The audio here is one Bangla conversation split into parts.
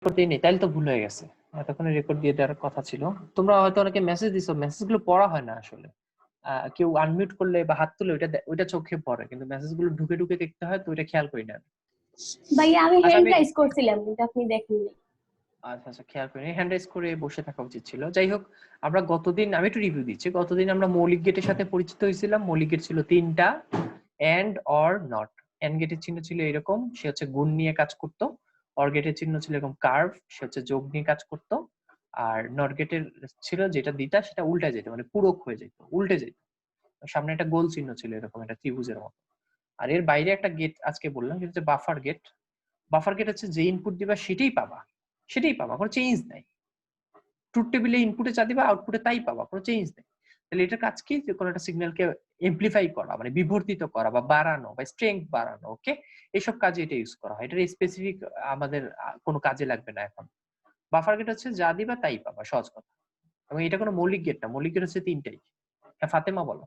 রেকর্ড দিই নি, তাইলে তো ভুল হয়ে গেছে। এতক্ষণে রেকর্ড দিয়ে দেওয়ার কথা ছিল। তোমরা হয়তো অনেকে মেসেজ দিছো, মেসেজগুলো পড়া হয় না আসলে। কেউ আনমিউট করলে বা হাত তুলে ওইটা চোখে পড়ে, কিন্তু মেসেজগুলো ঢুকে ঢুকে দেখতে হয়, তো ওইটা খেয়াল করি না। ভাইয়া আমি আচ্ছা হ্যান্ড রাইজ করছিলাম কিন্তু আপনি দেখেননি। আচ্ছা খেয়াল করি নি, হ্যান্ড রাইজ করে বসে থাকা উচিত ছিল। যাই হোক, আমরা গতদিন, আমি একটু রিভিউ দিচ্ছি, গতদিন আমরা মৌলিক গেটের সাথে পরিচিত হয়েছিলাম। মৌলিক গেট ছিল তিনটা, এন্ড, অর, নট। এন্ড গেটের চিহ্ন ছিল এরকম, সে হচ্ছে গুণ নিয়ে কাজ করতো। অর গেটের চিহ্ন ছিল এরকম কার্ভ, সে হচ্ছে যোগ নিয়ে কাজ করতো। আর নট গেটের ছিল যেটা দিতা, সেটা উল্টা যেত, মানে পূরক হয়ে যেত, উল্টে যেত। সামনে একটা গোল চিহ্ন ছিল এরকম, একটা ত্রিভুজের মতো। আর এর বাইরে একটা গেট আজকে বললাম, যেটা হচ্ছে বাফার গেট। বাফার গেট হচ্ছে যে ইনপুট দিবা সেটাই পাবা, কোনো চেঞ্জ নাই। ট্রুথ টেবিলে ইনপুটে যা দিবা আউটপুটে তাই পাবা, কোনো চেঞ্জ নেই। তাহলে এটার কাজ কি, যে কোনো একটা সিগন্যালকে এমপ্লিফাই করা, মানে বিবর্তিত করা বা বাড়ানো বা স্ট্রেংথ বাড়ানো। ওকে, এইসব কাজে এটা ইউজ করা হয়। এটার স্পেসিফিক আমাদের কোনো কাজে লাগবে না এখন। বাফার গেট হচ্ছে যা দিবা তাই পাবা, সহজ কথা। এবং এটা কোনো মৌলিক গেট না, মৌলিক গেট হচ্ছে তিনটাই। হ্যাঁ ফাতেমা বলো।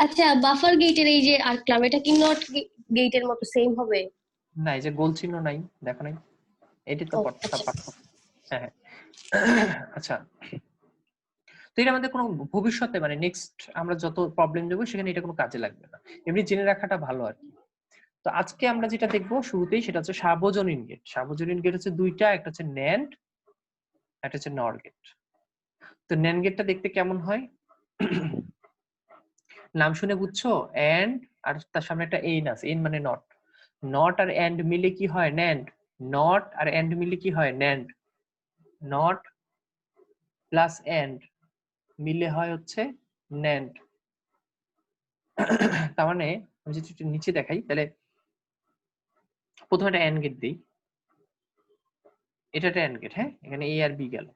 আচ্ছা, বাফার গেটের এই যে আর্কলাম, এটা কি নট গেটের মতো সেম হবে? না, এই যে গোল চিহ্ন নাই, দেখো নাই, এটি তো ও আচ্ছা। পার্থক্য। হ্যাঁ হ্যাঁ। আচ্ছা, তো এটা আমাদের কোনো ভবিষ্যতে, মানে নেক্সট আমরা যত প্রবলেম দেবো সেখানে এটা কোনো কাজে লাগবে না, এমনি জেনে রাখাটা ভালো আর কি। তো আজকে আমরা যেটা দেখবো শুরুতেই, সেটা হচ্ছে সার্বজনীন গেট। সার্বজনীন গেট হচ্ছে দুইটা, একটা হচ্ছে ন্যান্ড, একটা হচ্ছে নর গেট। তো ন্যান্ড গেটটা দেখতে কেমন হয়? নাম শুনে বুঝছো? এন্ড, আর তার সামনে একটা এন আছে, এন মানে নট। নট আর এন্ড মিলে কি হয়? ন্যান্ড। নট আর এন্ড মিলে কি হয়? ন্যান্ড। নট প্লাস এন্ড মিলে হয় হচ্ছে ন্যান্ড। তার মানে আমি যদি একটু নিচে দেখাই, তাহলে প্রথমে একটা এন্ড গেট দিই। এটা একটা এন্ড গেট, হ্যাঁ, এখানে এ আর বি গেল।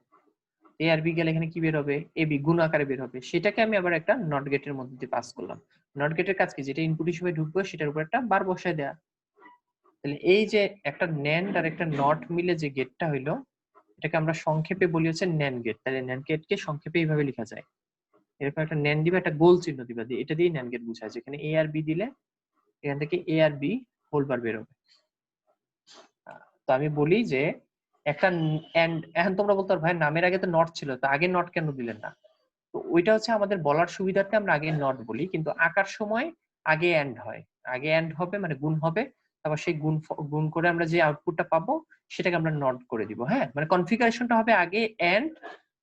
এ আর বি গেলে এখানে কি বের হবে? এ বি গুণ আকারে বের হবে। সেটাকে আমি আবার একটা নট গেটের মধ্যে দিয়ে পাস করলাম। নট গেটের কাজ কি? যেটা ইনপুট হিসেবে ঢুকবে সেটার উপর একটা বার বসায় দেয়া। তাহলে এই যে একটা ন্যান্ড আর একটা নট মিলে যে গেটটা হইলো, এটাকে আমরা সংক্ষেপে বলি হচ্ছে ন্যান্ড গেট। তাহলে ন্যান্ড গেটকে সংক্ষেপে এইভাবে লেখা যায়, এরকম একটা ন্যান্ড দিবা, একটা গোল চিহ্ন দিবা, দিয়ে এটা দিয়ে ন্যান্ড গেট বুঝায়। যেখানে এ আর বি দিলে এখান থেকে এ আর বি হোল বার বের হবে। তো আমি বলি যে একটা এন্ড, এখন তোমরা বলতে পারো ভাই নামের আগে তো নট ছিল, তো আগে নট কেন দিলেন না? তো ওইটা হচ্ছে আমাদের বলার সুবিধার্থে আমরা আগে নট বলি, কিন্তু আঁকার সময় আগে এন্ড হয়। আগে এন্ড হবে মানে গুণ হবে, তারপর সেই গুণ করে আমরা যে আউটপুটটা পাবো সেটাকে আমরা নট করে দিব। হ্যাঁ, মানে কনফিগারেশনটা হবে আগে এন্ড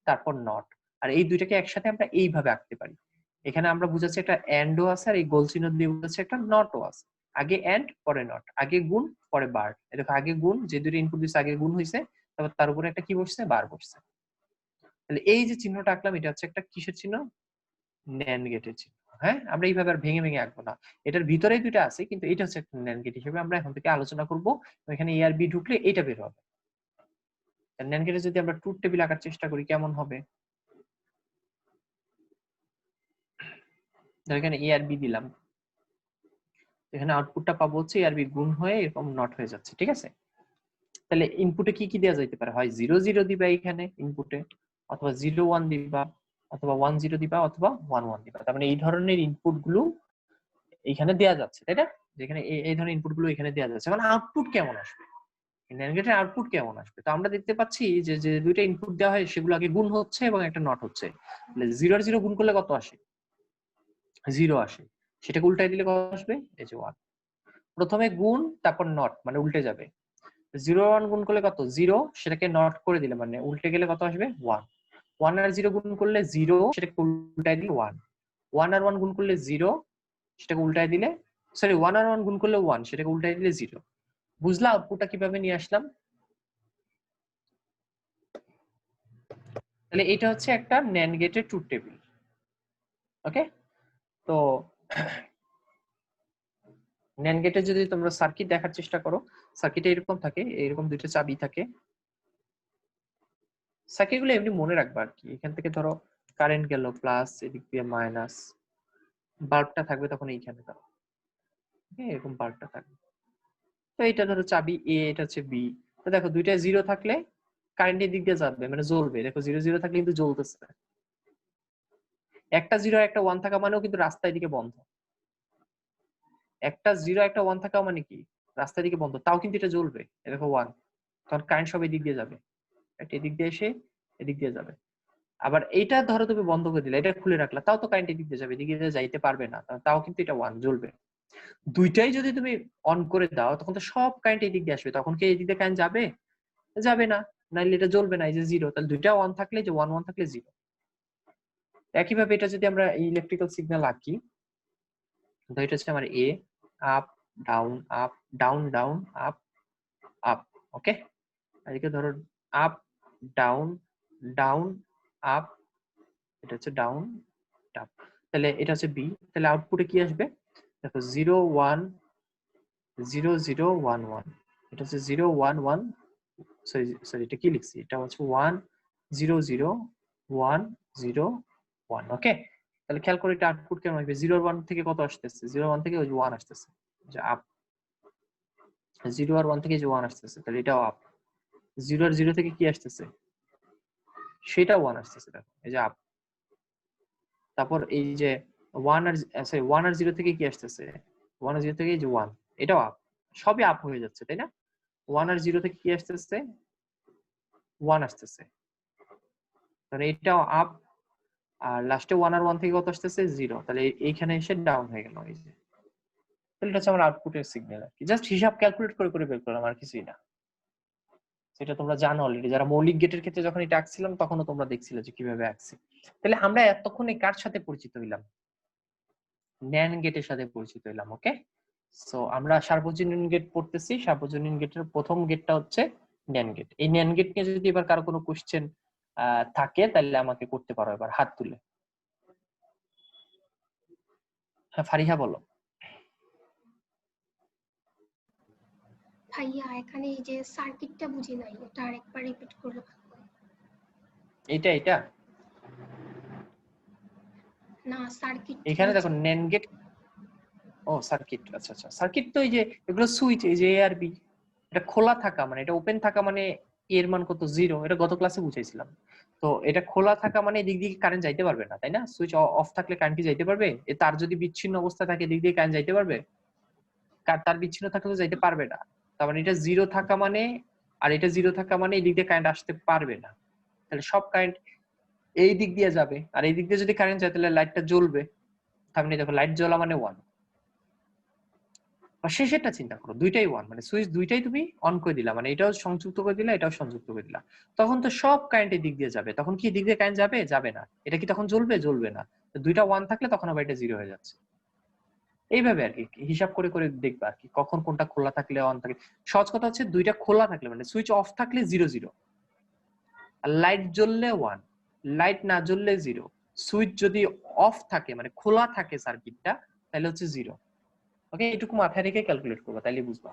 তারপর নট। আর এই দুইটাকে একসাথে আমরা এইভাবে আঁকতে পারি। এখানে আমরা বুঝাচ্ছি একটা এন্ডও আছে, আর এই গোল চিহ্ন দিয়ে বুঝাচ্ছি একটা নটও আছে। আগে এন্ড পরে নট, আগে গুণ পরে বার। দেখো আগে গুণ, যে দুটো ইনপুট দিচ্ছে আগে গুণ হয়েছে, তারপর তার উপরে একটা কি বসছে? বার বসছে। তাহলে এই যে চিহ্নটা আঁকলাম, এটা হচ্ছে একটা কিসের চিহ্ন? ন্যান্ড গেটের চিহ্ন। হ্যাঁ, আমরা এইভাবে আর ভেঙে ভেঙে আঁকবো না। এটার ভিতরেই দুইটা আছে, কিন্তু এটা হচ্ছে একটা ন্যান্ড গেট হিসেবে আমরা এখন থেকে আলোচনা করব। এখানে এ আর বি ঢুকলে এটা বের হবে। ন্যান্ড গেটে যদি আমরা ট্রুথ টেবিল আঁকার চেষ্টা করি কেমন হবে? এখানে এ আর বি দিলাম, এখানে আউটপুটটা পাবো হচ্ছে এ আর বি গুণ হয়ে এরকম নট হয়ে যাচ্ছে। ঠিক আছে, তাহলে ইনপুটে কি কি দেওয়া যাইতে পারে? হয় 0 0 দিবা এখানে ইনপুটে, অথবা 0 1 দিবা, অথবা 1 0 দিবা, অথবা 1 1 দিবা। তার মানে এই ধরনের ইনপুট গুলো এখানে দেওয়া যাচ্ছে, তাই না? যেখানে এই ধরনের ইনপুট গুলো এখানে দেওয়া যাচ্ছে। এখন আউটপুট কেমন আসবে? ন্যান্ড গেটের আউটপুট কেমন আসবে? তো আমরা দেখতে পাচ্ছি যে যে দুইটা ইনপুট দেওয়া হয় সেগুলো আগে গুণ হচ্ছে এবং একটা নট হচ্ছে। তাহলে 0 আর 0 গুণ করলে কত আসে? 0 আসে। সেটাকে উল্টাই দিলে কত আসবে? এই যে 1। প্রথমে গুণ তারপর নট, মানে উল্টে যাবে। 0 1 গুণ করলে কত? 0, সেটাকে নট করে দিলে মানে উল্টে গেলে কত আসবে? 1। 1 আর 0 গুণ করলে 0, সেটাকে উল্টাই দিলে 1। 1 আর 1 গুণ করলে 0, সেটাকে উল্টাই দিলে, সরি 1 আর 1 গুণ করলে 1, সেটাকে উল্টাই দিলে 0। বুঝলা আউটপুটটা কিভাবে নিয়ে আসলাম? তাহলে এটা হচ্ছে একটা ন্যান্ড গেটের ট্রুথ টেবিল। ওকে, তো ন্যান্ড গেটে যদি তোমরা সার্কিট দেখার চেষ্টা করো, সার্কিটে এরকম থাকে, এরকম দুইটা চাবি থাকে। সার্কিট গুলো এমনি মনে রাখবা আর কি। এখান থেকে ধরো কারেন্ট গেল প্লাস, এদিক দিয়ে মাইনাস, বাল্বটা থাকবে তখন এইখানে দাও, এরকম বাল্বটা থাকবে। তো এটা ধরো চাবি এ, এটা হচ্ছে বি। তো দেখো দুইটা 0 থাকলে কারেন্টের দিক দিয়ে যাবে, মানে জ্বলবে। দেখো 0 0 থাকলে কিন্তু জ্বলতেছে। একটা 0 একটা 1 থাকা মানেও কিন্তু রাস্তার দিকে বন্ধ। একটা 0 একটা 1 থাকা মানে কি? রাস্তার দিকে বন্ধ, তাও কিন্তু এটা জ্বলবে। দেখো 1, তখন কারেন্ট সব এদিক দিয়ে যাবে, এদিক দিয়ে এসে এদিক দিয়ে যাবে। আবার এইটা ধরো তুমি বন্ধ করে দিলে, এটা খুলে রাখলা, তাও তো কারেন্ট এদিক দিয়ে যাবে, এদিক দিয়ে যাইতে পারবে না, তাও কিন্তু এটা 1 জ্বলবে। দুইটাই যদি তুমি অন করে দাও তখন তো সব কারেন্ট এদিক দিয়ে আসবে, তখন কি এদিক দিয়ে কারেন্ট যাবে? যাবে না, নাইলে এটা জ্বলবে না, এই যে 0, তাহলে দুইটা 1 থাকলে, যে 1 1 থাকলে 0। একইভাবে এটা যদি আমরা ইলেকট্রিক্যাল সিগন্যাল আঁকি, তো এটা হচ্ছে আমার এ, up down up down down up up, okay. এদিকে ধরো আপ ডাউন ডাউন আপ, এটা হচ্ছে ডাউন আপ, তাহলে এটা হচ্ছে বি। তাহলে আউটপুটে কি আসবে দেখো, 0 1 0 0 1 1, এটা হচ্ছে 0 1 1, সরি এটা কি লিখছি, এটা হচ্ছে 1 0 0 1 0 1, ওকে। তাহলে খেয়াল করে এটা আউটপুট কেমন আসবে, 0 1 থেকে কত আসতেছে, 0 1 থেকে ওই 1 আসতেছে, যে আপ। 0 আর 1 থেকে যে 1 আসতেছে, তাহলে এটাও আপ। 0 আর 0 থেকে কি আসতেছে, সেটা 1 আসতেছে, দেখো এই যে আপ। তারপর এই যে 1 আর সরি 1 আর 0 থেকে কি আসতেছে, 1 আর 0 থেকে এই যে 1, এটাও আপ। সবই আপ হয়ে যাচ্ছে, তাই না? 1 আর 0 থেকে কি আসতেছে, 1 আসতেছে, তাহলে এটাও আপ। আর লাস্টে 1 আর 1 থেকে কত আসতেছে, 0, তাহলে এইখানে এসে ডাউন হয়ে গেল, এই যে। তাহলে এটা হচ্ছে আমার আউটপুটের সিগন্যাল আর কি, জাস্ট হিসাব ক্যালকুলেট করে করে বের করলাম, আর কিছুই না। সেটা তোমরা জানো অলরেডি, যারা মৌলিক গেটের ক্ষেত্রে যখন এটা আঁকছিলাম তখনও তোমরা দেখছিলে যে কিভাবে আঁকছি। তাহলে আমরা এতক্ষণে কার সাথে পরিচিত হইলাম, ন্যান্ড গেটের সাথে পরিচিত হইলাম, ওকে। সো আমরা সার্বজনীন গেট পড়তেছি, সার্বজনীন গেটের প্রথম গেটটা হচ্ছে ন্যান্ড গেট। এই ন্যান্ড গেট নিয়ে যদি এবার কারো কোনো কোশ্চেন থাকে তাহলে আমাকে করতে পারো এবার হাত তুলে। হ্যাঁ ফারিহা বলো। ভাইয়া এখানে এই যে সার্কিটটা বুঝি নাই, এটা আরেকবার রিপিট করলে ভালো হয়। এইটা এটা না সার্কিট এখানে দেখো নিচে। ন্যান্ড গেট, ও সার্কিট, আচ্ছা আচ্ছা। সার্কিট তো এই যে এগুলো সুইচ, এই যে এ আর বি, এটা খোলা থাকা মানে, এটা ওপেন থাকা মানে এর মান কত, 0, এটা গত ক্লাসে বুঝাইছিলাম। তো এটা খোলা থাকা মানে এদিক দিয়ে কারেন্ট যাইতে পারবে না, তাই না? সুইচ অফ থাকলে কারেন্ট কি যাইতে পারবে? তার যদি বিচ্ছিন্ন অবস্থা থাকে এদিক দিয়ে কারেন্ট যাইতে পারবে? তার বিচ্ছিন্ন থাকলে তো যাইতে পারবে না। তার মানে এটা 0 থাকা মানে, আর এটা 0 থাকা মানে এদিক দিয়ে কারেন্ট আসতে পারবে না। তাহলে সব কারেন্ট এই দিক দিয়ে যাবে, আর এই দিক দিয়ে যদি কারেন্ট যায় তাহলে লাইটটা জ্বলবে। তার মানে দেখো লাইট জ্বলা মানে 1। বা শেষেরটা চিন্তা করো, দুইটাই 1, মানে সুইচ দুইটাই তুমি অন করে দিলা, মানে এটাও সংযুক্ত করে দিলা, এটাও সংযুক্ত করে দিলা, তখন তো সব কারেন্ট এই দিক দিয়ে যাবে। তখন কি দিক দিয়ে কারেন্ট যাবে? যাবে না। এটা কি তখন জ্বলবে? জ্বলবে না। দুইটা 1 থাকলে তখন আবার এটা 0 হয়ে যাচ্ছে। এইভাবে আর কি হিসাব করে করে দেখবা আর কি, কখন কোনটা খোলা থাকলে অন থাকে। সহজ কথা হচ্ছে দুইটা খোলা থাকলে মানে সুইচ অফ থাকলে 0 0, আর লাইট জ্বললে 1, লাইট না জ্বললে 0। সুইচ যদি অফ থাকে মানে খোলা থাকে সার্কিটটা, তাহলে হচ্ছে 0, ওকে। এটুকু মাথায় রেখে ক্যালকুলেট করবা, তাইলে বুঝবা।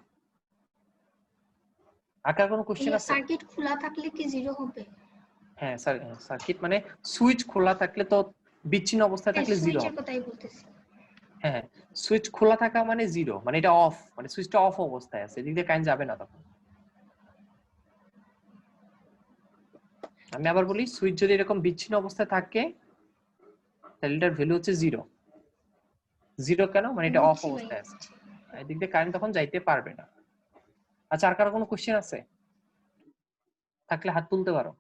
আকার কোনো কোশ্চেন ভাইয়া আছে? সার্কিট খোলা থাকলে কি জিরো হবে? হ্যাঁ সার্কিট মানে সুইচ খোলা থাকলে তো, বিচ্ছিন্ন অবস্থায় হ্যাঁ থাকলে 0 সুইচের হবে। কথাই বলতেছি। হ্যাঁ সুইচ খোলা থাকা মানে 0, মানে এটা অফ, মানে সুইচটা অফ অবস্থায় আছে, এদিক দিয়ে কারেন্ট যাবে না তখন। আমি আবার বলি, সুইচ যদি এরকম বিচ্ছিন্ন অবস্থায় থাকে তাহলে এটার ভ্যালু হচ্ছে 0। 0 কেন? মানে এটা অফ বুঝছি ভাইয়া অবস্থায় আছে, বুঝছি। এদিক দিয়ে কারেন্ট তখন যাইতে পারবে না। আচ্ছা আর কারো কোনো কোশ্চেন আছে? থাকলে হাত তুলতে পারো।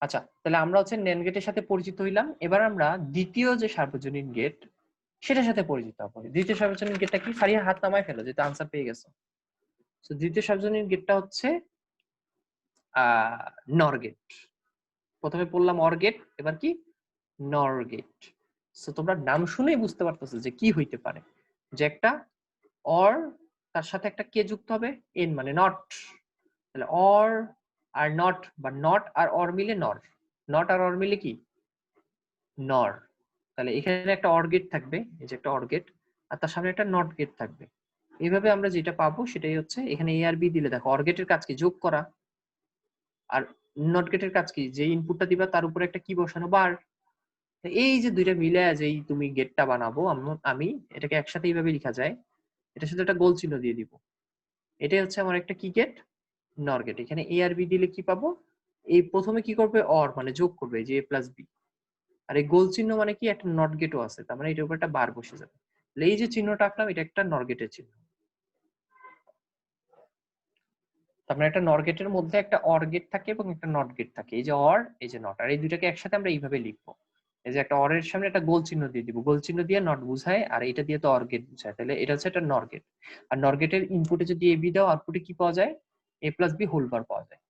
আচ্ছা তাহলে আমরা হচ্ছে ন্যান্ড গেটের সাথে পরিচিত হইলাম। এবার আমরা দ্বিতীয় যে সার্বজনীন গেট সেটার সাথে পরিচিত হবো। দ্বিতীয় সার্বজনীন গেটটা কি? ফারিয়া হাত নামায় ফেলো, যেটা আনসার পেয়ে গেছো। তো দ্বিতীয় সার্বজনীন গেটটা হচ্ছে নর গেট। প্রথমে পড়লাম অর গেট, এবার কি নর গেট। সো তোমরা নাম শুনেই বুঝতে পারতেছো যে কি হইতে পারে, যে একটা অর, তার সাথে একটা কে যুক্ত হবে, এন মানে নট। তাহলে অর আর নট, বা নট আর অর মিলে নর, নট আর অর মিলে কি নর। তাহলে এখানে একটা অর গেট থাকবে, এই যে একটা অর গেট, আর তার সামনে একটা নট গেট থাকবে। এইভাবে আমরা যেটা পাবো সেটাই হচ্ছে, এখানে এ আর বি দিলে দেখো অর গেটের কাজ কি, যোগ করা, আর নট গেটের কাজ কি, যে ইনপুটটা দিবা তার উপরে একটা কি বসানো, বার। এই যে দুইটা মিলে যেই তুমি গেটটা বানাবো, আমি এটাকে একসাথে এইভাবে লেখা যায়, এটার সাথে একটা গোল চিহ্ন দিয়ে দিব। এটাই হচ্ছে আমার একটা কি গেট, নর গেট। এখানে এ আর বি দিলে কি পাবো, এই প্রথমে কি করবে, অর মানে যোগ করবে, যে এ প্লাস বি, আর এই গোল চিহ্ন মানে কি, একটা নট গেটও আছে, তার মানে এটার উপর একটা বার বসে যাবে। এই যে চিহ্নটা আঁকলাম এটা একটা নর গেটের চিহ্ন। তার মানে একটা নর গেটের মধ্যে একটা অর গেট থাকে এবং একটা নট গেট থাকে। এই যে অর, এই যে নট, আর এই দুইটাকে একসাথে আমরা এইভাবে লিখবো। এই যে একটা অরের সামনে একটা গোল চিহ্ন দিয়ে দিব, গোল চিহ্ন দিয়ে নট বুঝায়, আর এটা দিয়ে তো অর গেট বুঝায়। তাহলে এটা হচ্ছে একটা নর গেট। আর নর গেটের ইনপুটে যদি এ বি দাও, আউটপুটে কি পাওয়া যায়? এ প্লাস বি হোল বার পাওয়া যায়।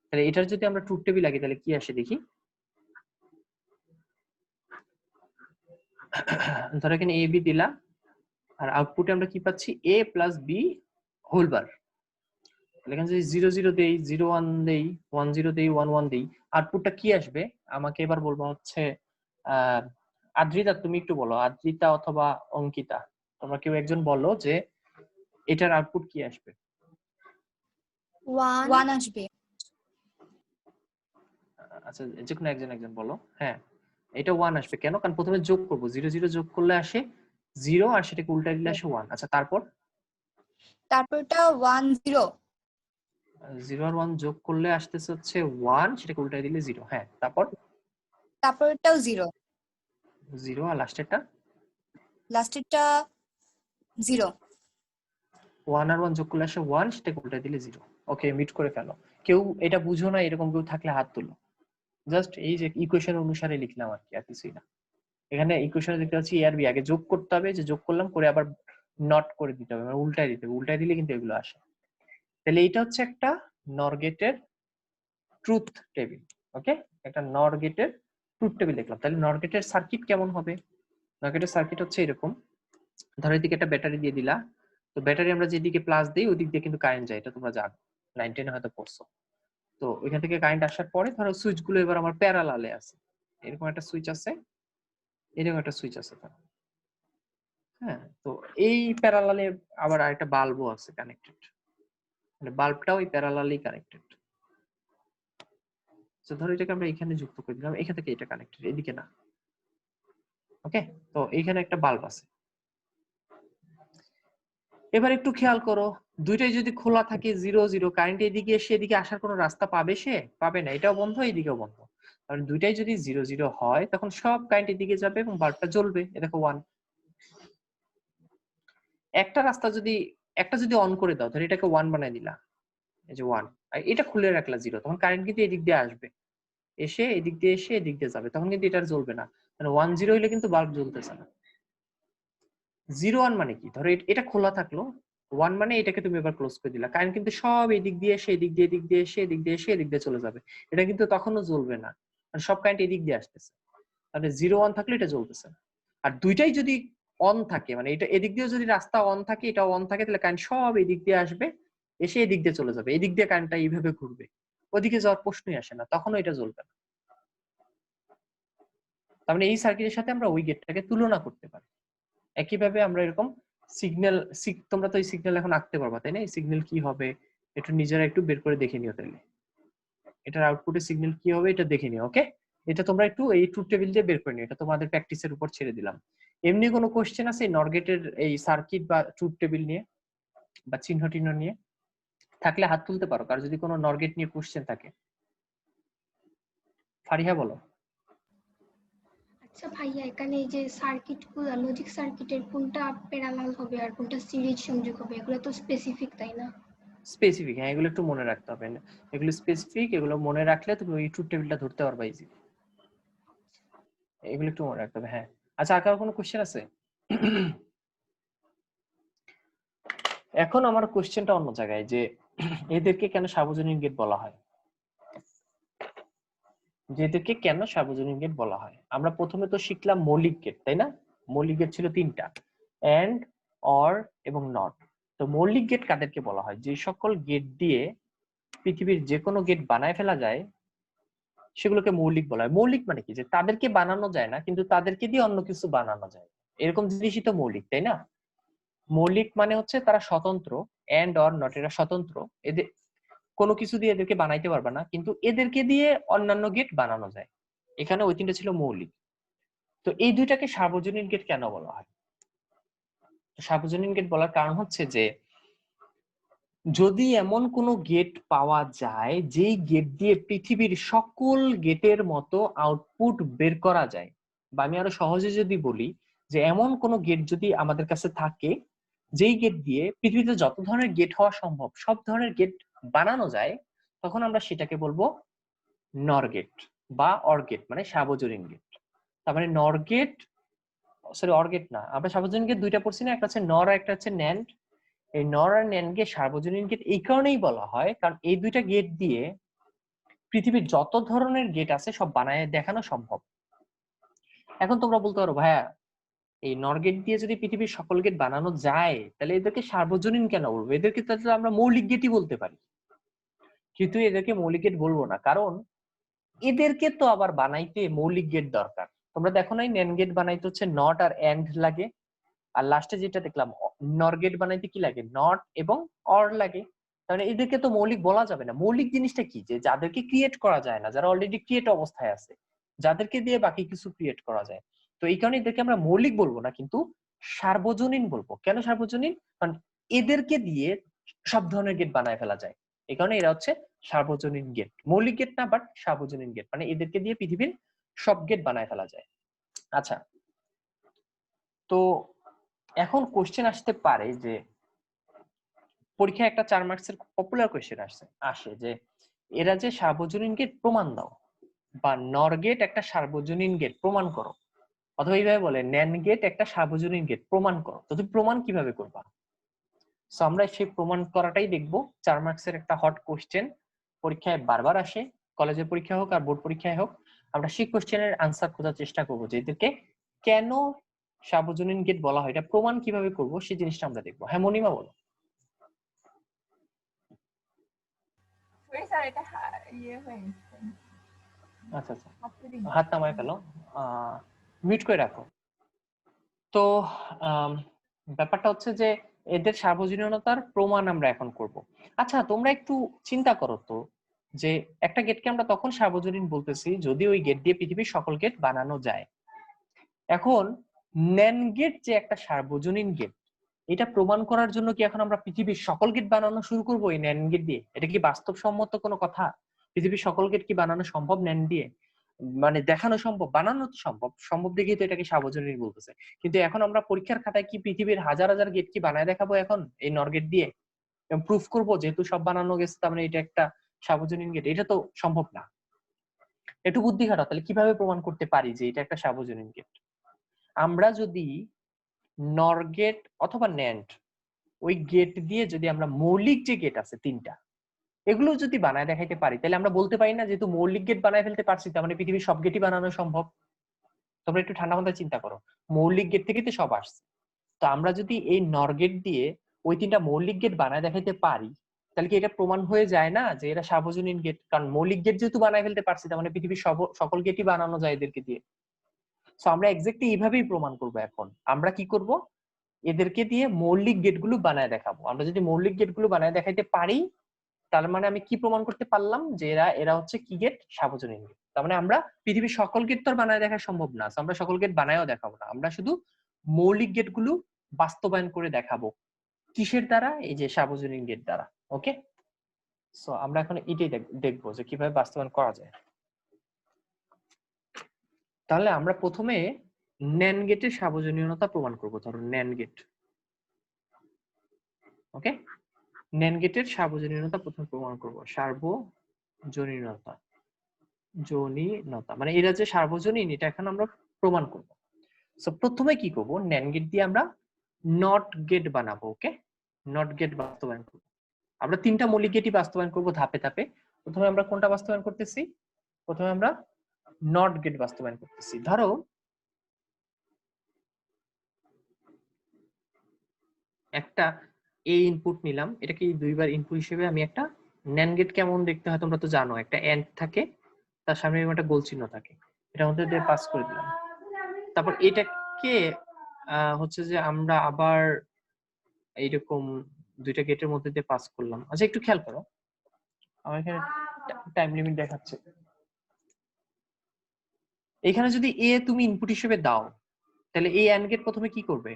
তাহলে এটার যদি আমরা ট্রুথ টেবিল লাগি তাহলে কি আসে দেখি। ধরো এখানে এ বি দিলা, আর আউটপুটে আমরা কি পাচ্ছি? এ প্লাস বি হোল বার। এখানে যদি 0 0 দেই, 0 1 দেই, 1 0 দেই, 1 1 দেই, আউটপুটটা কি আসবে? আমাকে এবার বলবো হচ্ছে আদ্রিতা, তুমি একটু বলো, আদ্রিতা অথবা অঙ্কিতা, তোমরা কেউ একজন বলো যে এটার আউটপুট কি আসবে? 1 আসবে। আচ্ছা, যে কোনো একজন বলো। হ্যাঁ, এটা 1 আসবে। কেন? কারণ প্রথমে যোগ করব, 0 0 যোগ করলে আসে 0, আর সেটাকে উল্টা দিলে আসে 1। আচ্ছা, তারপরটা 1 0, 0 আর 1 যোগ করলে আসতেছে হচ্ছে 1, সেটাকে উল্টাই দিলে 0। হ্যাঁ, তারপরটাও 0, 0, আর লাস্টেরটা লাস্টেরটা 0। 1 আর 1 যোগ করলে আসে 1, সেটাকে উল্টাই দিলে 0। ওকে, মিট করে ফেলো। কেউ এটা বুঝো না এরকম কেউ থাকলে হাত তুলো। জাস্ট এই যে ইকুয়েশন অনুসারে লিখলাম আর কি, আর কিছুই না। এখানে ইকুয়েশনে দেখতে পাচ্ছি এ আর বি, আগে যোগ করতে হবে, যে যোগ করলাম করে আবার নট করে দিতে হবে, মানে উল্টাই দিতে হবে। উল্টাই দিলে কিন্তু এগুলো আসে। তাহলে এটা হচ্ছে একটা নর গেটের ট্রুথ টেবিল। ওকে, একটা নর গেটের ট্রুথ টেবিল দেখলাম। তাহলে নর গেটের সার্কিট কেমন হবে? নর গেটের সার্কিট হচ্ছে এরকম। ধরো এদিকে একটা ব্যাটারি দিয়ে দিলা, তো ব্যাটারি আমরা যেদিকে প্লাস দিই ওই দিক দিয়ে কিন্তু কারেন্ট যায়, এটা তোমরা জানো, 9 10 হয়তো পড়ছো। তো ওইখান থেকে কারেন্ট আসার পরে ধরো সুইচ গুলো এবার আমার প্যারালালে আছে, এরকম একটা সুইচ আছে, এরকম একটা সুইচ আছে। হ্যাঁ, তো এই প্যারালালে আবার আরেকটা বাল্বও আছে কানেক্টেড, মানে বাল্বটাও এই প্যারালালি কানেক্টেড। তো ধরো এটাকে আমরা এখানে যুক্ত করে দিলাম, এখান থেকে এটা কানেক্টেড, এদিকে না। ওকে, তো এইখানে একটা বাল্ব আছে। এবার একটু খেয়াল করো, দুইটাই যদি খোলা থাকে 0 0, কারেন্ট এদিকে এসে এদিকে আসার কোনো রাস্তা পাবে? সে পাবে না, এটাও বন্ধ এদিকেও বন্ধ। কারণ দুইটাই যদি 0 0 হয় তখন সব কারেন্ট এদিকে যাবে এবং বাল্বটা জ্বলবে। এ দেখো 1। একটা রাস্তা যদি অন করে দাও, ধরো এটাকে 1 বানাই দিলা, এই যে 1, আর এটা খুলে রাখলা 0, তখন কারেন্ট কিন্তু এদিক দিয়ে আসবে, এসে এদিক দিয়ে এসে এদিক দিয়ে যাবে, তখন কিন্তু এটা জ্বলবে না। মানে 1 0 হইলে কিন্তু বাল্ব জ্বলতেছে না। 0 1 মানে কি? ধরো এটা খোলা থাকলো, 1 মানে এটাকে তুমি এবার ক্লোজ করে দিলা, কারেন্ট কিন্তু সব এদিক দিয়ে এসে এদিক দিয়ে এদিক দিয়ে এসে এদিক দিয়ে এসে এদিক দিয়ে চলে যাবে, এটা কিন্তু তখনও জ্বলবে না, কারণ সব কারেন্ট এদিক দিয়ে আসতেছে। তাহলে 0 1 থাকলে এটা জ্বলতেছে। আর দুইটাই যদি অন থাকে, মানে এটা এদিক দিয়ে যদি রাস্তা অন থাকে, এটা অন থাকে, তাহলে কারেন্ট সব এদিক দিয়ে আসবে, এসে এদিক দিয়ে চলে যাবে, এদিক দিয়ে কারেন্টটা এইভাবে ঘুরবে, ওদিকে যাওয়ার প্রশ্নই আসে না, তখনও এটা জ্বলবে না। তার মানে এই সার্কিটের সাথে আমরা ওই গেটটাকে তুলনা করতে পারি। একইভাবে আমরা এরকম সিগন্যাল, তোমরা তো এই সিগন্যাল এখন আঁকতে পারবা, তাই না? এই সিগন্যাল কি হবে এটা নিজেরা একটু বের করে দেখে নিও। তাহলে এটার আউটপুটে সিগন্যাল কি হবে এটা দেখে নিও। ওকে, এটা তোমরা একটু এই ট্রুথ টেবিল দিয়ে বের করে নিও, এটা তোমাদের প্র্যাকটিসের উপর ছেড়ে দিলাম। এমনি কোনো কোশ্চেন আছে নর গেটের এই সার্কিট বা ট্রুথ টেবিল নিয়ে বা চিহ্ন টিহ্ন নিয়ে? থাকলে হাত তুলতে পারো, কার যদি কোনো নর গেট নিয়ে কোশ্চেন থাকে। ফারিহা বলো। আচ্ছা ভাইয়া, এখানে এই যে সার্কিট গুলো, লজিক সার্কিটের কোনটা প্যারালাল হবে আর কোনটা সিরিজ সংযোগ হবে, এগুলো তো স্পেসিফিক, তাই না? স্পেসিফিক, হ্যাঁ, এগুলো একটু মনে রাখতে হবে, এগুলো স্পেসিফিক, এগুলো মনে রাখলে তুমি ওই ট্রুথ টেবিলটা ধরতে পারবা ইজি। এগুলো একটু মনে রাখতে হবে। হ্যাঁ, আচ্ছা, আর কারো কোনো কোশ্চেন আছে? এখন আমার কোশ্চেনটা অন্য জায়গায়, যে এদেরকে কেন সার্বজনীন গেট বলা হয়? যেদেরকে কেন সার্বজনীন গেট বলা হয়? আমরা প্রথমে তো শিখলাম মৌলিক গেট, তাই না? মৌলিক গেট ছিল 3টা, এন্ড, অর এবং নট। তো মৌলিক গেট কাদেরকে বলা হয়? যে সকল গেট দিয়ে পৃথিবীর যে কোনো গেট বানায় ফেলা যায় সেগুলোকে মৌলিক বলা হয়। মৌলিক মানে কি? যে তাদেরকে বানানো যায় না কিন্তু তাদেরকে দিয়ে অন্য কিছু বানানো যায়, এরকম জিনিসই তো মৌলিক, তাই না? মৌলিক মানে হচ্ছে তারা স্বতন্ত্র, এন্ড অর নট, এরা স্বতন্ত্র, এদের কোনো কিছু দিয়ে এদেরকে বানাইতে পারবে না, কিন্তু এদেরকে দিয়ে অন্যান্য গেট বানানো যায়। এখানে ওই 3টা ছিল মৌলিক। তো এই দুইটাকে সার্বজনীন গেট কেন বলা হয়? সার্বজনীন গেট বলার কারণ হচ্ছে যে যদি এমন কোনো গেট পাওয়া যায় যেই গেট দিয়ে পৃথিবীর সকল গেটের মতো আউটপুট বের করা যায়, বা আমি আরো সহজে যদি বলি যে এমন কোনো গেট যদি আমাদের কাছে থাকে যেই গেট দিয়ে পৃথিবীতে যত ধরনের গেট হওয়া সম্ভব সব ধরনের গেট বানানো যায় তখন আমরা সেটাকে বলবো নর গেট বা অর গেট, মানে সার্বজনীন গেট। তার মানে নর গেট, সরি অর গেট না, আমরা সার্বজনীন গেট দুইটা পড়ছি না, একটা হচ্ছে নর আর একটা হচ্ছে ন্যান্ড। এই নর আর ন্যান্ড গেট সার্বজনীন গেট এই কারণেই বলা হয় কারণ এই দুইটা গেট দিয়ে পৃথিবীর যত ধরনের গেট আছে সব বানায় দেখানো সম্ভব। এখন তোমরা বলতে পারো ভাইয়া এই নর গেট দিয়ে যদি পৃথিবীর সকল গেট বানানো যায় তাহলে এদেরকে সার্বজনীন কেন বলবো? এদেরকে তাহলে আমরা মৌলিক গেটই বলতে পারি, কিন্তু এদেরকে মৌলিক গেট বলবো না কারণ এদেরকে তো আবার বানাইতে মৌলিক গেট দরকার। তোমরা দেখো নাই ন্যান্ড গেট বানাইতে হচ্ছে নট আর এন্ড লাগে, আর লাস্টে যেটা দেখলাম নর গেট বানাইতে কি লাগে, নট এবং অর লাগে। তাহলে এদেরকে তো মৌলিক বলা যাবে না। মৌলিক জিনিসটা কি, যে যাদেরকে ক্রিয়েট করা যায় না, যারা অলরেডি ক্রিয়েট অবস্থায় আছে, যাদেরকে দিয়ে বাকি কিছু ক্রিয়েট করা যায়। তো এই কারণে এদেরকে আমরা মৌলিক বলবো না, কিন্তু সার্বজনীন বলবো। কেন সার্বজনীন? কারণ এদেরকে দিয়ে সব ধরনের গেট বানায় ফেলা যায়, এই কারণে এরা হচ্ছে সার্বজনীন গেট। মৌলিক গেট না, বাট সার্বজনীন গেট, মানে এদেরকে দিয়ে পৃথিবীর সব গেট বানায় ফেলা যায়। আচ্ছা, তো এখন কোশ্চেন আসতে পারে যে পরীক্ষায় একটা 4 মার্কসের পপুলার কোশ্চেন আসে যে এরা যে সার্বজনীন গেট প্রমাণ দাও, বা নর গেট একটা সার্বজনীন গেট প্রমাণ করো, অথবা এইভাবে বলে ন্যান্ড গেট একটা সার্বজনীন গেট প্রমাণ করো। তো তুমি প্রমাণ কিভাবে করবা? সো আমরা সেই প্রমাণ করাটাই দেখবো। 4 মার্কসের একটা হট কোশ্চেন, পরীক্ষায় বারবার আসে, কলেজের পরীক্ষা হোক আর বোর্ড পরীক্ষায় হোক। আমরা সেই কোশ্চেনের আনসার খোঁজার চেষ্টা করবো যে এদেরকে কেন সার্বজনীন গেট বলা হয়, এটা প্রমাণ কিভাবে করবো সেই জিনিসটা আমরা দেখবো। হ্যাঁ মনিমা বলো। আচ্ছা আচ্ছা, হাত নামায় ফেলো, মিউট করে রাখো। তো ব্যাপারটা হচ্ছে যে এদের সার্বজনীনতার প্রমাণ আমরা এখন করব। আচ্ছা তোমরা একটু চিন্তা করো তো, যে একটা গেটকে আমরা তখন সার্বজনীন বলতেছি যদি ওই গেট দিয়ে পৃথিবীর সকল গেট বানানো যায়। এখন ন্যান্ড গেট যে একটা সার্বজনীন গেট, এটা প্রমাণ করার জন্য কি এখন আমরা পৃথিবীর সকল গেট বানানো শুরু করবো এই ন্যান্ড গেট দিয়ে? এটা কি বাস্তবসম্মত কোনো কথা? পৃথিবীর সকল গেট কি বানানো সম্ভব ন্যান্ড দিয়ে? মানে দেখানো সম্ভব, বানানো তো সম্ভব, সম্ভব দেখেই তো এটাকে সার্বজনীন বলতেছে। কিন্তু এখন আমরা পরীক্ষার খাতায় কি পৃথিবীর হাজার হাজার গেট কি বানায় দেখাবো এখন এই নর গেট দিয়ে? প্রুফ করবো যেহেতু সব বানানো গেছে তার মানে এটা একটা সার্বজনীন গেট? এটা তো সম্ভব না। একটু বুদ্ধি খাটাও, তাহলে কিভাবে প্রমাণ করতে পারি যে এটা একটা সার্বজনীন গেট? আমরা যদি নর গেট অথবা ন্যান্ড ওই গেট দিয়ে যদি আমরা মৌলিক যে গেট আছে 3টা, এগুলো যদি বানায় দেখাইতে পারি তাহলে আমরা বলতে পারি না যেহেতু মৌলিক গেট বানায় ফেলতে পারছি তার মানে পৃথিবীর সব গেটই বানানো সম্ভব। তোমরা একটু ঠান্ডা মাথায় চিন্তা করো, মৌলিক গেট থেকে তো সব আসছে। তো আমরা যদি এই নর গেট দিয়ে ওই 3টা মৌলিক গেট বানায় দেখাইতে পারি তাহলে কি এটা প্রমাণ হয়ে যায় না যে এরা সার্বজনীন গেট? কারণ মৌলিক গেট যেহেতু বানায় ফেলতে পারছি তার মানে পৃথিবীর সকল গেটই বানানো যায় এদেরকে দিয়ে। তো আমরা এক্স্যাক্টলি এইভাবেই প্রমাণ করব। এখন আমরা কি করব, এদেরকে দিয়ে মৌলিক গেটগুলো বানায় দেখাবো। আমরা যদি মৌলিক গেটগুলো বানায় দেখাইতে পারি তার মানে আমি কি প্রমাণ করতে পারলাম, যে এরা হচ্ছে কি গেট, সার্বজনীন গেট। তার মানে আমরা পৃথিবীর সকল গেট তো আর বানায় দেখা সম্ভব না, আমরা সকল গেট বানায়ও দেখাবো না, আমরা শুধু মৌলিক গেটগুলো বাস্তবায়ন করে দেখাবো। কিসের দ্বারা? এই যে সার্বজনীন গেট দ্বারা। ওকে, সো আমরা এখন এটাই দেখবো যে কিভাবে বাস্তবায়ন করা যায়। তাহলে আমরা প্রথমে ন্যান্ড গেটের সার্বজনীনতা প্রমাণ করব। ধরো ন্যান্ড গেট, ওকে, ন্যান্ড গেটের সার্বজনীনতা প্রথমে প্রমাণ করব। সার্বজনীনতা, মানে এরা যে সার্বজনীন এটা এখন আমরা প্রমাণ করব। সো প্রথমে কি করব, ন্যান্ড গেট দিয়ে আমরা নট গেট বানাবো। ওকে, নট গেট বাস্তবায়ন করব। আমরা 3টা মৌলিক গেটই বাস্তবায়ন করব ধাপে ধাপে। প্রথমে আমরা কোনটা বাস্তবায়ন করতেছি? প্রথমে আমরা নট গেট বাস্তবায়ন করতেছি। ধরো একটা এ ইনপুট নিলাম, এটাকে 2বার ইনপুট হিসেবে আমি একটা ন্যান্ড গেট কেমন দেখতে হয় তোমরা তো জানো, একটা এন্ড থাকে, তার সামনে একটা গোল চিহ্ন থাকে, এটার মধ্যে দিয়ে পাস করে দিলাম। তারপর এটাকে হচ্ছে যে আমরা আবার এইরকম 2টা গেটের মধ্যে দিয়ে পাস করলাম। আচ্ছা একটু খেয়াল করো, আমার এখানে টাইম লিমিট দেখাচ্ছে। এখানে যদি এ তুমি ইনপুট হিসেবে দাও তাহলে এই এন্ড গেট প্রথমে কি করবে?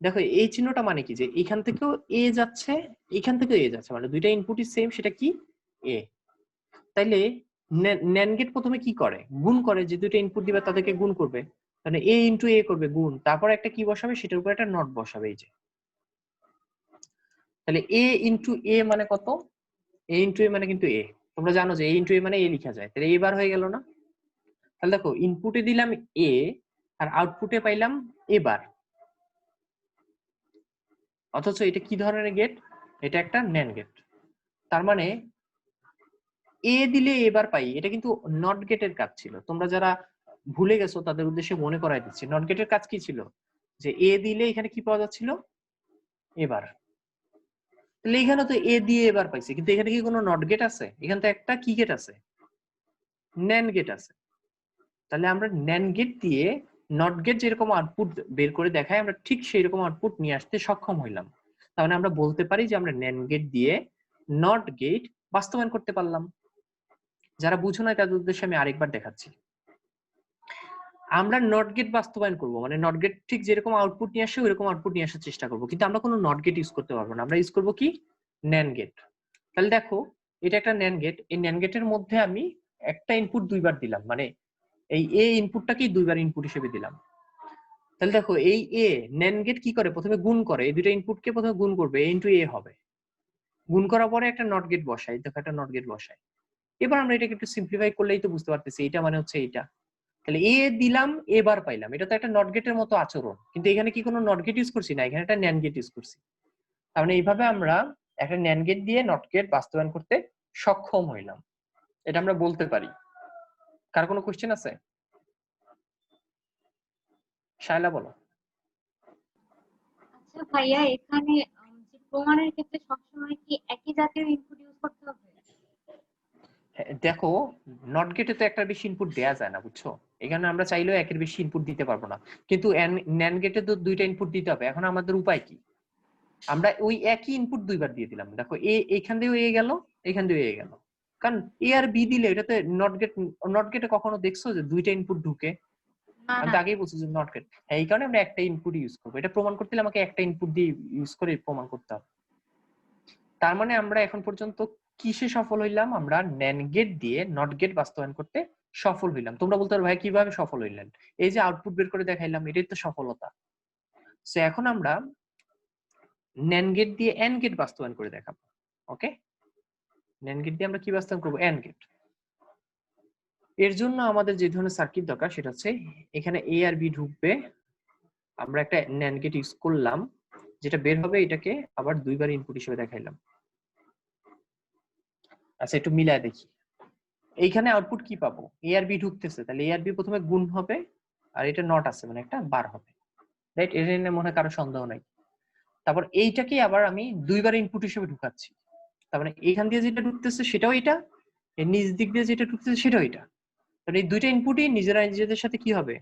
দেখো এই চিহ্নটা মানে কি, যে এখান থেকেও এ যাচ্ছে, এখান থেকেও এ যাচ্ছে, মানে 2টা ইনপুটই সেম, সেটা কি? এ। তাইলে ন্যান্ড গেট প্রথমে কি করে? গুণ করে, যে 2টা ইনপুট দিবে তাদেরকে গুণ করবে, মানে এ ইনটু এ করবে গুণ, তারপর একটা কি বসাবে, সেটার উপর একটা নট বসাবে। এই যে তাহলে এ ইনটু এ মানে কত? এ ইন্টু এ মানে কিন্তু এ, তোমরা জানো যে এ ইন্টু এ মানে এ লেখা যায়, তাহলে এ বার হয়ে গেল না? তাহলে দেখো ইনপুটে দিলাম এ আর আউটপুটে পাইলাম এ বার, অথচ এটা কি ধরনের গেট? এটা একটা ন্যান্ড গেট। তার মানে এ দিলে এবার পাই, এটা কিন্তু নট গেটের কাজ ছিল। তোমরা যারা ভুলে গেছো তাদের উদ্দেশ্যে মনে করাই দিচ্ছি, নট গেটের কাজ কি ছিল? যে এ দিলে এখানে কি পাওয়া যাচ্ছিল? এবার। তাহলে এখানে তো এ দিয়ে এবার পাইছি, কিন্তু এখানে কি কোনো নট গেট আছে? এখানে তো একটা কি গেট আছে? ন্যান্ড গেট আছে। তাহলে আমরা ন্যান্ড গেট দিয়ে নট গেট যেরকম আউটপুট বের করে দেখাই, আমরা ঠিক সেই রকম আউটপুট নিয়ে আসতে সক্ষম হইলাম। তাহলে আমরা বলতে পারি যে আমরা ন্যান্ড গেট দিয়ে নট গেট বাস্তবায়ন করতে পারলাম। যারা বুঝো না তাদের উদ্দেশ্যে আমি আরেকবার দেখাচ্ছি। আমরা নট গেট বাস্তবায়ন করব, মানে নট গেট ঠিক যেরকম আউটপুট নিয়ে আসে ওইরকম আউটপুট নিয়ে আসার চেষ্টা করব, কিন্তু আমরা কোনো নট গেট ইউজ করতে পারবো না। আমরা ইউজ করব কি? NAND gate. তাহলে দেখো এটা একটা ন্যান্ড গেট, এই ন্যান্ড গেটের মধ্যে আমি একটা ইনপুট দুইবার দিলাম, মানে এই এ ইনপুটটাকে দুইবার ইনপুট হিসেবে দিলাম। তাহলে দেখো এই এ ন্যান্ড গেট কি করে? প্রথমে গুণ করে, এই দুটো ইনপুটকে প্রথমে গুণ করবে, এ ইনটু এ হবে। গুণ করার পরে একটা নট গেট বসাই, দেখো একটা নট গেট বসাই। এবার আমরা এটাকে একটু সিম্পলিফাই করলেই তো বুঝতে পারতেছি এটা মানে হচ্ছে এইটা। তাহলে এ দিলাম এবার পাইলাম, এটা তো একটা নট গেটের মতো আচরণ, কিন্তু এখানে কি কোনো নট গেট ইউজ করছি না, এখানে একটা ন্যান্ড গেট ইউজ করছি। তার মানে এইভাবে আমরা একটা ন্যান্ড গেট দিয়ে নট গেট বাস্তবায়ন করতে সক্ষম হইলাম, এটা আমরা বলতে পারি। কার কোনো কোশ্চেন আছে? শায়লা বলো। আচ্ছা ভাইয়া, এখানে যে প্রমাণের ক্ষেত্রে সবসময় কি একই জাতীয় ইনপুট ইউজ করতে হবে? দেখো নট গেটে তো একটা বেশি ইনপুট দেয়া যায় না, বুঝছো? এখানে আমরা চাইলেও একের বেশি ইনপুট দিতে পারবো না, কিন্তু ন্যান্ড গেটে তো দুইটা ইনপুট দিতে হবে। এখন আমাদের উপায় কি? আমরা ওই একই ইনপুট দুইবার দিয়ে দিলাম। দেখো এ এখান দিয়েও এ গেল, এখান দিয়েও এ গেল, কারণ এ আর বি দিলে এটাতে নট গেটে কখনো দেখছো যে দুইটা ইনপুট ঢুকে? না আমি না। তো আগেই বলছি যে নট গেট। হ্যাঁ, এই কারণে আমরা একটা ইনপুট ইউজ করবো। এটা প্রমাণ করতে হলে আমাকে একটা ইনপুট দিয়ে ইউজ করে প্রমাণ করতে হবে। তার মানে আমরা এখন পর্যন্ত কিসে সফল হইলাম? আমরা ন্যান্ড গেট দিয়ে নট গেট বাস্তবায়ন করতে সফল হইলাম। তোমরা বলতে পারো ভাই কিভাবে সফল হইলেন? এই যে আউটপুট বের করে দেখাইলাম, এটাই তো সফলতা। সো এখন আমরা ন্যান্ড গেট দিয়ে এন্ড গেট বাস্তবায়ন করে দেখাবো। ওকে, ন্যান্ড গেট দিয়ে আমরা কি বাস্তবায়ন করবো? AND gate. এর জন্য আমাদের যে ধরনের সার্কিট দরকার সেটা হচ্ছে এখানে এ আর বি ঢুকবে, আমরা একটা ন্যান্ড গেট ইউজ করলাম, যেটা বের হবে এটাকে আবার দুইবার ইনপুট হিসেবে দেখাইলাম। আচ্ছা একটু মিলায় দেখি, এইখানে আউটপুট কি পাবো? এ আর বি ঢুকতেছে, তাহলে এ আর বি প্রথমে গুণ হবে, আর এটা নট আছে মানে একটা বার হবে, রাইট? এটা নিয়ে মনে হয় কারো সন্দেহ নাই। তারপর এইটাকে আবার আমি দুইবার ইনপুট হিসেবে ঢুকাচ্ছি, তার মানে এইখান দিয়ে যেটা ঢুকতেছে সেটাও এটা, এর নিচ দিক দিয়ে যেটা ঢুকতেছে সেটাও এটা। তাহলে এই দুইটা ইনপুটই নিজেরা নিজেদের সাথে কি হবে?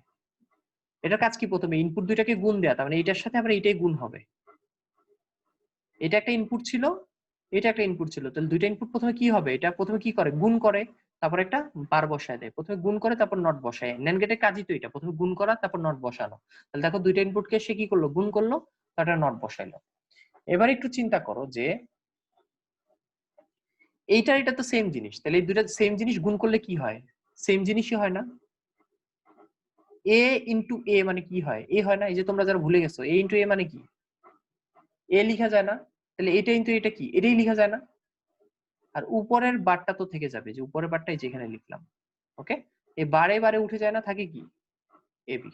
এটার কাজ কি? প্রথমে ইনপুট দুইটাকে গুণ দেয়া, তার মানে এটার সাথে আবার এটাই গুণ হবে। এটা একটা ইনপুট ছিল, এটা একটা ইনপুট ছিল, তাহলে দুইটা ইনপুট প্রথমে কি হবে? এটা প্রথমে কি করে? গুণ করে, তারপর একটা বার বসায় দেয়। প্রথমে গুণ করে তারপর নট বসায়। ন্যান্ড গেটের কাজই তো এটা, প্রথমে গুণ করা তারপর নট বসানো। তাহলে দেখো দুইটা ইনপুটকে সে কি করলো? গুণ করলো, তারপর নট বসাইলো। এবার একটু চিন্তা করো যে এইটা এটা তো সেম জিনিস, তাহলে এই দুইটা সেম জিনিস গুণ করলে কি হয়? সেম জিনিসই হয় না? এ ইন্টু এ মানে কি হয়? এ হয় না? এই যে তোমরা যারা ভুলে গেছো, এ ইন্টু এ মানে কি? এ লিখা যায় না? তাহলে এটা ইন্টু এটা কি? এটাই লিখা যায় না? আর উপরের বারটা তো থেকে যাবে, যে উপরের বারটাই যেখানে লিখলাম। ওকে, এই বারে বারে উঠে যায় না, থাকে কি? এবি।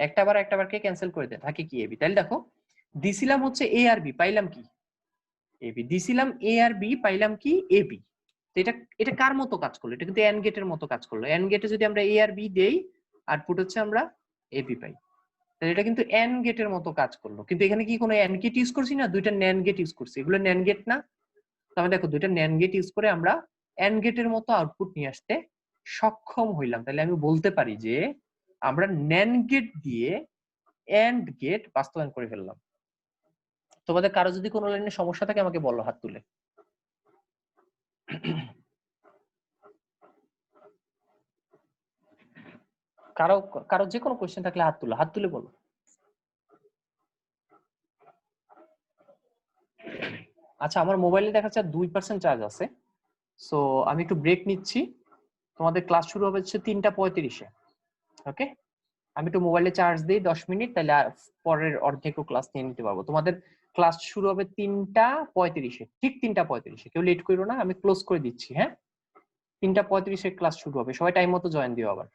একটা বারকে ক্যান্সেল করে দেয়, থাকে কি? এবি। তাহলে দেখো দিছিলাম হচ্ছে এ আর বি, পাইলাম কি? এবি। দিছিলাম এ আর বি, পাইলাম কি? এবি। তো এটা এটা কার মতো কাজ করলো? এটা কিন্তু এন্ড গেটের মতো কাজ করলো। এন্ড গেটে যদি আমরা এ আর বি দেই, আউটপুট হচ্ছে আমরা এবি পাই। তাহলে এটা কিন্তু এন্ড গেটের মতো কাজ করলো, কিন্তু এখানে কি কোনো এন্ড গেট ইউজ করছি না, দুইটা ন্যান্ড গেট ইউজ করছি। এগুলো ন্যান্ড গেট না? তাহলে দেখো দুইটা ন্যান্ড গেট ইউজ করে আমরা এন্ড গেটের মতো আউটপুট নিয়ে আসতে সক্ষম হইলাম। তাহলে আমি বলতে পারি যে আমরা ন্যান্ড গেট দিয়ে এন্ড গেট বাস্তবায়ন করে ফেললাম। তোমাদের কারো যদি কোনো লাইনে সমস্যা থাকে আমাকে বলো, হাত তুলে। কারো কারো যে কোনো কোশ্চেন থাকলে হাত তুলো, হাত তুলে বলো। আচ্ছা, আমার মোবাইলে দেখা যাচ্ছে 2% চার্জ আছে, সো আমি একটু ব্রেক নিচ্ছি। তোমাদের ক্লাস শুরু হবে হচ্ছে 3:35-এ। ওকে, আমি একটু মোবাইলে চার্জ দিই 10 মিনিট, তাহলে পরের অর্ধেকও ক্লাস নিয়ে নিতে পারবো। তোমাদের ক্লাস শুরু হবে 3:35-এ, ঠিক 3:35-এ। কেউ লেট করো না, আমি ক্লোজ করে দিচ্ছি। হ্যাঁ, 3:35-এ ক্লাস শুরু হবে, সবাই টাইম মতো জয়েন দিও আবার।